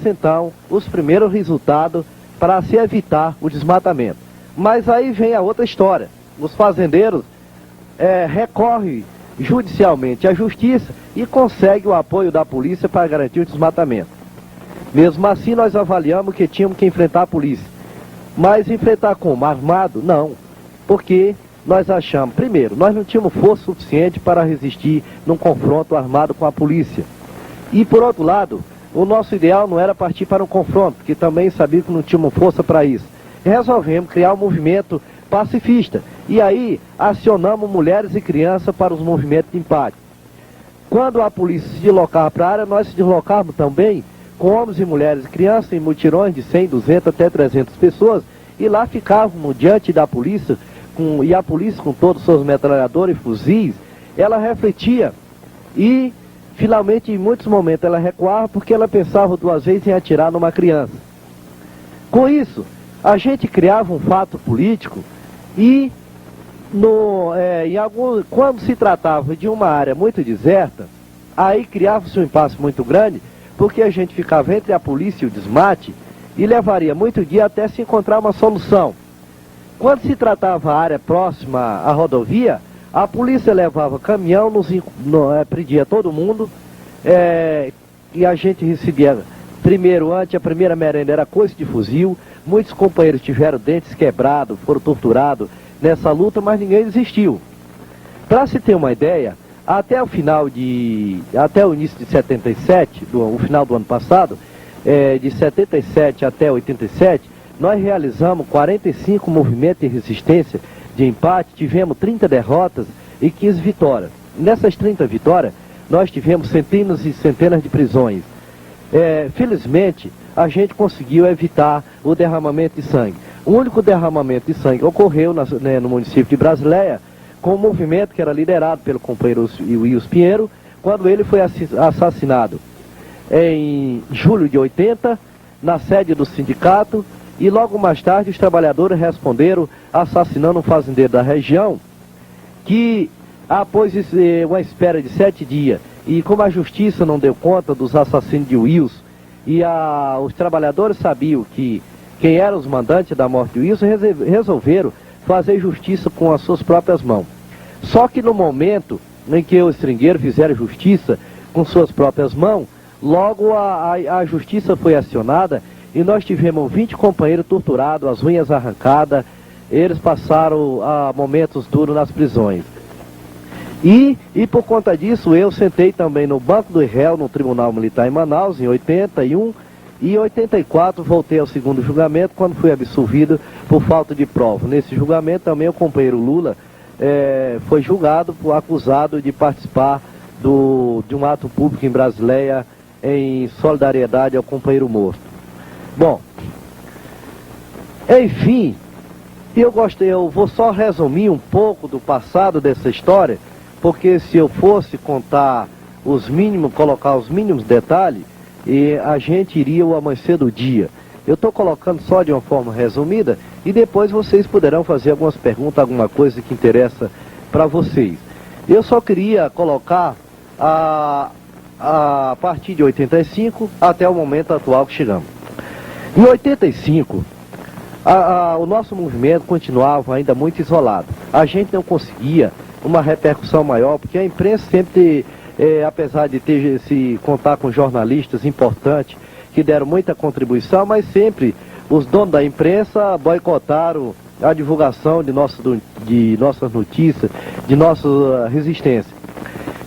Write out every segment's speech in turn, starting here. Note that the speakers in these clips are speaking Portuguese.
então os primeiros resultados para se evitar o desmatamento. Mas aí vem a outra história. Os fazendeiros recorrem judicialmente à justiça e conseguem o apoio da polícia para garantir o desmatamento. Mesmo assim, nós avaliamos que tínhamos que enfrentar a polícia. Mas enfrentar como? Armado? Não. Porque nós achamos, primeiro, nós não tínhamos força suficiente para resistir num confronto armado com a polícia. E por outro lado, o nosso ideal não era partir para um confronto, porque também sabia que não tínhamos força para isso. Resolvemos criar um movimento pacifista. E aí acionamos mulheres e crianças para os movimentos de empate. Quando a polícia se deslocava para a área, nós se deslocávamos também com homens e mulheres e crianças em mutirões de 100, 200 até 300 pessoas. E lá ficávamos diante da polícia, e a polícia com todos os seus metralhadores e fuzis, ela refletia e finalmente em muitos momentos ela recuava porque ela pensava duas vezes em atirar numa criança. Com isso, a gente criava um fato político e quando se tratava de uma área muito deserta, aí criava-se um impasse muito grande, porque a gente ficava entre a polícia e o desmate e levaria muito dia até se encontrar uma solução. Quando se tratava a área próxima à rodovia, a polícia levava caminhão, prendia todo mundo, e a gente recebia, primeiro, antes, a primeira merenda era coice de fuzil. Muitos companheiros tiveram dentes quebrados, foram torturados nessa luta, mas ninguém desistiu. Para se ter uma ideia, até o início de 77, o final do ano passado, de 77 até 87, nós realizamos 45 movimentos de resistência de empate, tivemos 30 derrotas e 15 vitórias. Nessas 30 vitórias, nós tivemos centenas e centenas de prisões. Felizmente, a gente conseguiu evitar o derramamento de sangue. O único derramamento de sangue ocorreu no município de Brasileia, com um movimento que era liderado pelo companheiro Wilson Pinheiro, quando ele foi assassinado em julho de 80, na sede do sindicato, e logo mais tarde os trabalhadores responderam assassinando um fazendeiro da região, que após uma espera de 7 dias, e como a justiça não deu conta dos assassinos de Wilson, e os trabalhadores sabiam quem eram os mandantes da morte de Wilson, resolveram fazer justiça com as suas próprias mãos. Só que no momento em que os seringueiros fizeram justiça com suas próprias mãos, logo a justiça foi acionada e nós tivemos 20 companheiros torturados, as unhas arrancadas. Eles passaram momentos duros nas prisões. E por conta disso, eu sentei também no banco do réu no Tribunal Militar em Manaus, em 81, e em 84 voltei ao segundo julgamento, quando fui absolvido por falta de prova. Nesse julgamento também o companheiro Lula foi julgado, acusado de participar de um ato público em Brasileia em solidariedade ao companheiro morto. Bom, enfim, eu vou só resumir um pouco do passado dessa história, porque se eu fosse contar colocar os mínimos detalhes, a gente iria ao amanhecer do dia. Eu estou colocando só de uma forma resumida e depois vocês poderão fazer algumas perguntas, alguma coisa que interessa para vocês. Eu só queria colocar a partir de 85 até o momento atual que chegamos. Em 85, o nosso movimento continuava ainda muito isolado. A gente não conseguia uma repercussão maior, porque a imprensa sempre, apesar de se contar com jornalistas importantes que deram muita contribuição, mas sempre os donos da imprensa boicotaram a divulgação de nossas notícias, de nossa resistência.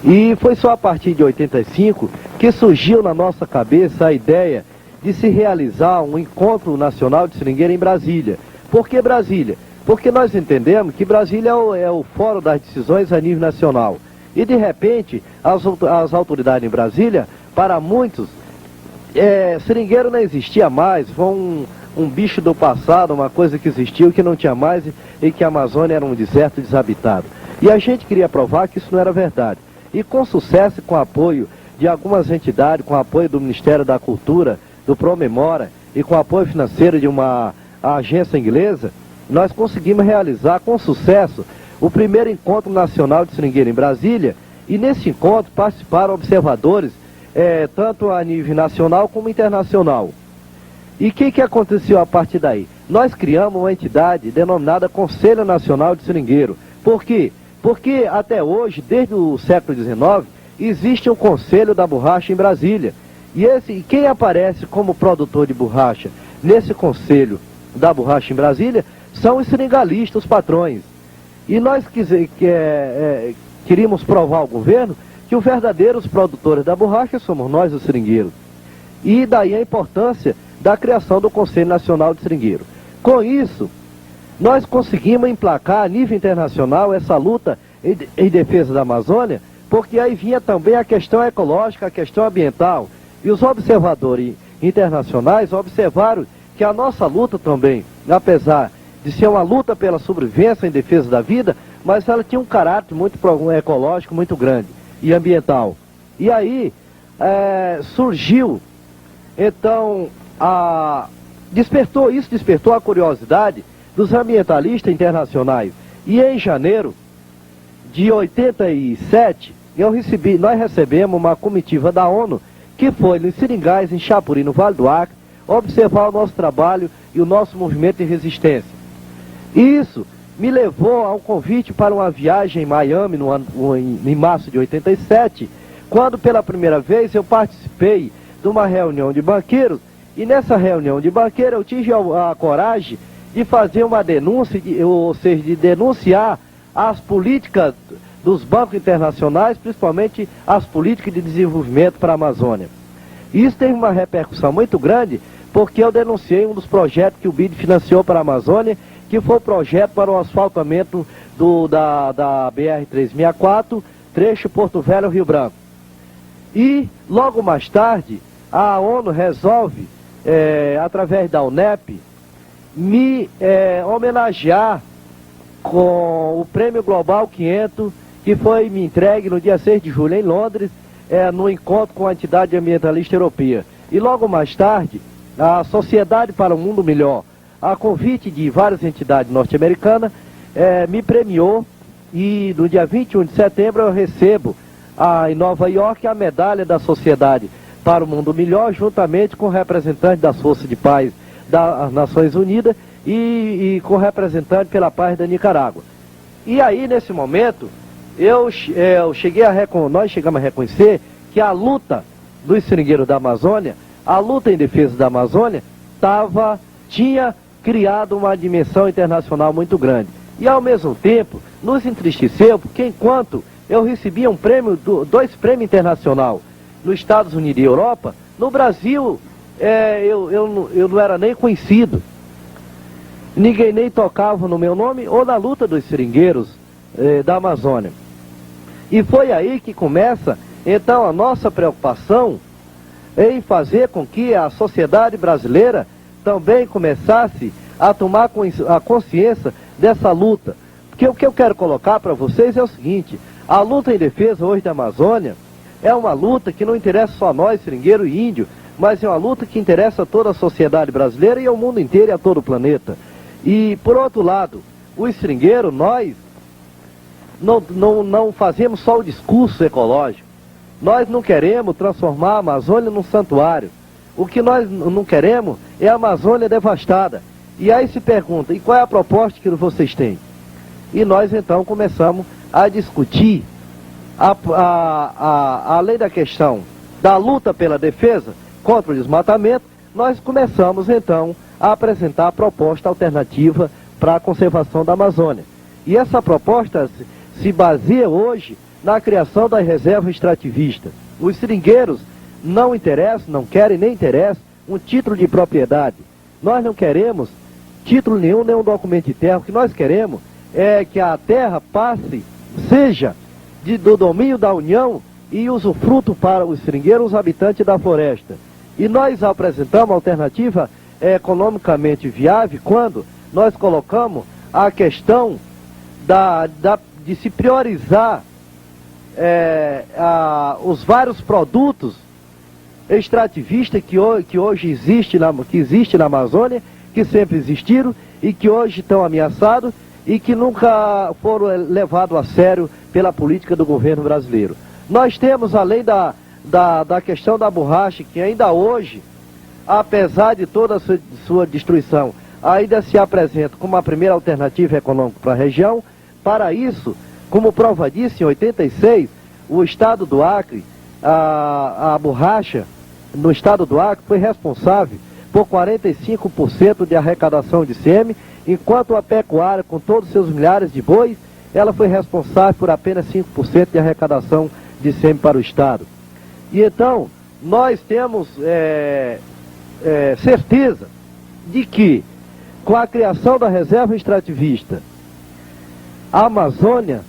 E foi só a partir de 85 que surgiu na nossa cabeça a ideia de se realizar um encontro nacional de seringueira em Brasília. Por que Brasília? Porque nós entendemos que Brasília é o fórum das decisões a nível nacional. E de repente, as autoridades em Brasília, para muitos, seringueiro não existia mais, foi um bicho do passado, uma coisa que existiu, que não tinha mais, e que a Amazônia era um deserto desabitado. E a gente queria provar que isso não era verdade. E com sucesso, com apoio de algumas entidades, com apoio do Ministério da Cultura, do Promemora, e com apoio financeiro de uma agência inglesa, nós conseguimos realizar com sucesso o primeiro encontro nacional de seringueira em Brasília, e nesse encontro participaram observadores tanto a nível nacional como internacional. E o que aconteceu a partir daí? Nós criamos uma entidade denominada Conselho Nacional de Seringueiro. Por quê? Porque até hoje, desde o século XIX, existe um Conselho da Borracha em Brasília. E quem aparece como produtor de borracha nesse Conselho da Borracha em Brasília são os seringalistas, os patrões. E nós queríamos provar ao governo que os verdadeiros produtores da borracha somos nós, os seringueiros. E daí a importância da criação do Conselho Nacional de Seringueiro. Com isso, nós conseguimos emplacar a nível internacional essa luta em defesa da Amazônia, porque aí vinha também a questão ecológica, a questão ambiental. E os observadores internacionais observaram que a nossa luta também, apesar de ser uma luta pela sobrevivência em defesa da vida, mas ela tinha um caráter muito ecológico muito grande e ambiental. E aí surgiu, então, despertou a curiosidade dos ambientalistas internacionais. E em janeiro de 87, nós recebemos uma comitiva da ONU que foi nos Seringais, em Chapuri, no Vale do Acre, observar o nosso trabalho e o nosso movimento de resistência. Isso me levou a um convite para uma viagem em Miami, em março de 87, quando pela primeira vez eu participei de uma reunião de banqueiros, e nessa reunião de banqueiros eu tive a coragem de fazer uma denúncia, ou seja, de denunciar as políticas dos bancos internacionais, principalmente as políticas de desenvolvimento para a Amazônia. E isso teve uma repercussão muito grande, porque eu denunciei um dos projetos que o BID financiou para a Amazônia, que foi o projeto para o asfaltamento da BR-364, trecho Porto Velho, Rio Branco. E logo mais tarde, a ONU resolve, através da UNEP, me homenagear com o Prêmio Global 500, que foi me entregue no dia 6 de julho em Londres, no encontro com a entidade ambientalista europeia. E logo mais tarde, a Sociedade para um Mundo Melhor, a convite de várias entidades norte-americanas, me premiou, e no dia 21 de setembro eu recebo em Nova York a medalha da Sociedade para o Mundo Melhor, juntamente com representantes das Forças de Paz das Nações Unidas e com representante pela paz da Nicarágua. E aí, nesse momento, nós chegamos a reconhecer que a luta dos seringueiros da Amazônia, a luta em defesa da Amazônia, tinha criado uma dimensão internacional muito grande. E ao mesmo tempo, nos entristeceu, porque enquanto eu recebia dois prêmios internacionais nos Estados Unidos e Europa, no Brasil eu não era nem conhecido. Ninguém nem tocava no meu nome ou na luta dos seringueiros da Amazônia. E foi aí que começa, então, a nossa preocupação em fazer com que a sociedade brasileira também começasse a tomar a consciência dessa luta. Porque o que eu quero colocar para vocês é o seguinte: a luta em defesa hoje da Amazônia é uma luta que não interessa só a nós, seringueiro e índio, mas é uma luta que interessa a toda a sociedade brasileira e ao mundo inteiro e a todo o planeta. E, por outro lado, os seringueiros, nós não fazemos só o discurso ecológico. Nós não queremos transformar a Amazônia num santuário. O que nós não queremos é a Amazônia devastada. E aí se pergunta, e qual é a proposta que vocês têm? E nós então começamos a discutir, além da questão da luta pela defesa contra o desmatamento, nós começamos então a apresentar a proposta alternativa para a conservação da Amazônia. E essa proposta se baseia hoje na criação das reservas extrativistas. Os seringueiros não querem nem interessam um título de propriedade. Nós não queremos título nenhum, nem um documento de terra. O que nós queremos é que a terra seja do domínio da União e usufruto para os seringueiros, os habitantes da floresta. E nós apresentamos a alternativa economicamente viável quando nós colocamos a questão de se priorizar os vários produtos extrativistas que hoje existe na Amazônia, que sempre existiram e que hoje estão ameaçados e que nunca foram levados a sério pela política do governo brasileiro. Nós temos, além da questão da borracha, que ainda hoje, apesar de toda a sua destruição, ainda se apresenta como a primeira alternativa econômica para a região. Para isso, como prova disso, em 86, o estado do Acre, a borracha no estado do Acre foi responsável por 45% de arrecadação de ICM, enquanto a pecuária, com todos os seus milhares de bois, ela foi responsável por apenas 5% de arrecadação de ICM para o estado. E então, nós temos certeza de que, com a criação da reserva extrativista, a Amazônia,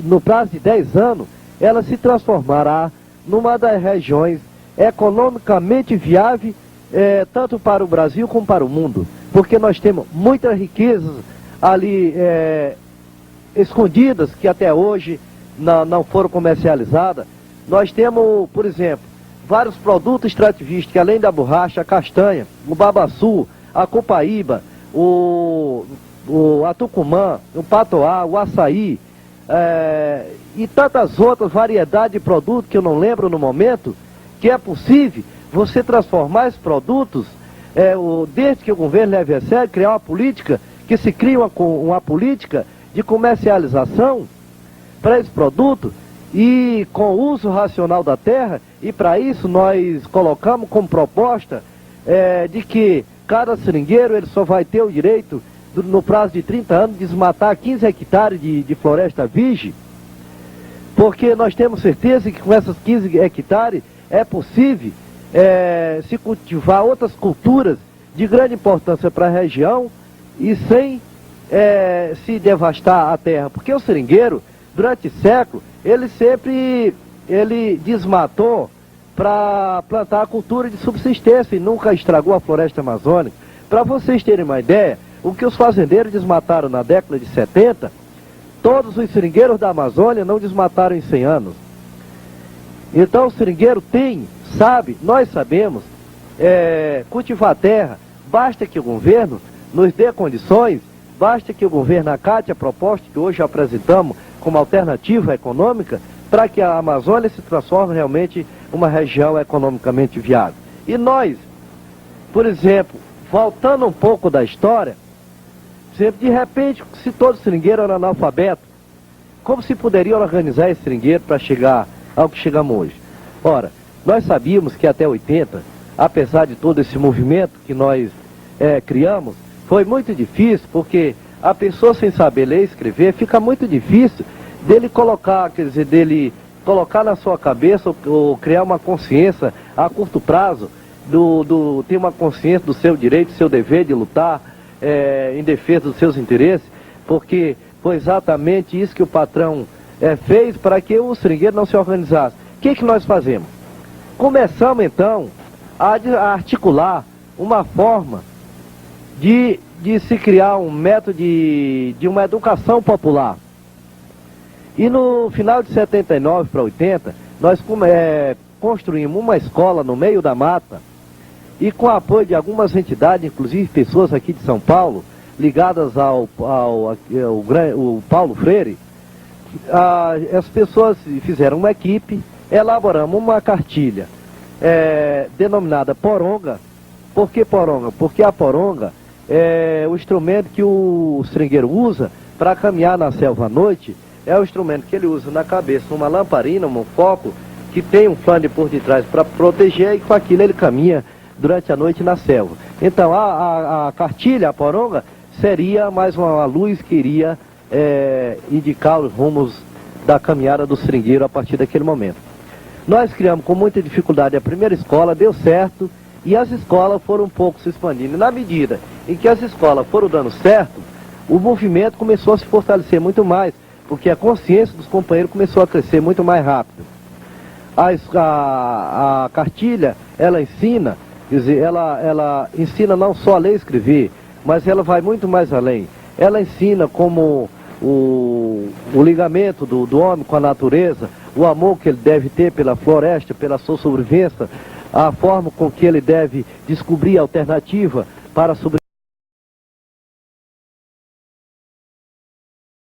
no prazo de 10 anos, ela se transformará numa das regiões economicamente viáveis, tanto para o Brasil como para o mundo, porque nós temos muitas riquezas ali escondidas, que até hoje não foram comercializadas. Nós temos, por exemplo, vários produtos extrativistas, que além da borracha, a castanha, o babaçu, a copaíba, a tucumã, o patoá, o açaí, e tantas outras variedades de produtos que eu não lembro no momento, que é possível você transformar esses produtos, desde que o governo leve a sério, criar uma política, que se cria uma política de comercialização para esse produto, e com o uso racional da terra. E para isso nós colocamos como proposta de que cada seringueiro ele só vai ter o direito, no prazo de 30 anos, de desmatar 15 hectares de floresta virgem, porque nós temos certeza que com essas 15 hectares é possível se cultivar outras culturas de grande importância para a região e sem se devastar a terra, porque o seringueiro, durante séculos, ele desmatou para plantar a cultura de subsistência e nunca estragou a floresta amazônica. Para vocês terem uma ideia, o que os fazendeiros desmataram na década de 70, todos os seringueiros da Amazônia não desmataram em 100 anos. Então o seringueiro nós sabemos cultivar a terra. Basta que o governo nos dê condições, basta que o governo acate a proposta que hoje apresentamos como alternativa econômica, para que a Amazônia se transforme realmente uma região economicamente viável. E nós, por exemplo, voltando um pouco da história, de repente, se todo seringueiro era analfabeto, como se poderia organizar esse seringueiro para chegar ao que chegamos hoje? Ora, nós sabíamos que até 80, apesar de todo esse movimento que nós criamos, foi muito difícil, porque a pessoa sem saber ler e escrever, fica muito difícil dele colocar na sua cabeça ou criar uma consciência a curto prazo, ter uma consciência do seu direito, do seu dever de lutar em defesa dos seus interesses, porque foi exatamente isso que o patrão fez para que o seringueiro não se organizasse. O que nós fazemos? Começamos então a articular uma forma de se criar um método de uma educação popular. E no final de 79 para 80, nós construímos uma escola no meio da mata, e com o apoio de algumas entidades, inclusive pessoas aqui de São Paulo, ligadas ao Paulo Freire, as pessoas fizeram uma equipe, elaboramos uma cartilha denominada poronga. Por que poronga? Porque a poronga é o instrumento que o seringueiro usa para caminhar na selva à noite. É o instrumento que ele usa na cabeça, uma lamparina, um foco, que tem um flande por detrás para proteger, e com aquilo ele caminha durante a noite na selva. Então a cartilha, a poronga, seria mais uma luz que iria indicar os rumos da caminhada do seringueiro a partir daquele momento. Nós criamos com muita dificuldade a primeira escola, deu certo, e as escolas foram um pouco se expandindo. E na medida em que as escolas foram dando certo, o movimento começou a se fortalecer muito mais, porque a consciência dos companheiros começou a crescer muito mais rápido. A cartilha, ela ensina, quer dizer, ela ensina não só a ler e escrever, mas ela vai muito mais além. Ela ensina como o ligamento do homem com a natureza, o amor que ele deve ter pela floresta, pela sua sobrevivência, a forma com que ele deve descobrir a alternativa para a sobrevivência.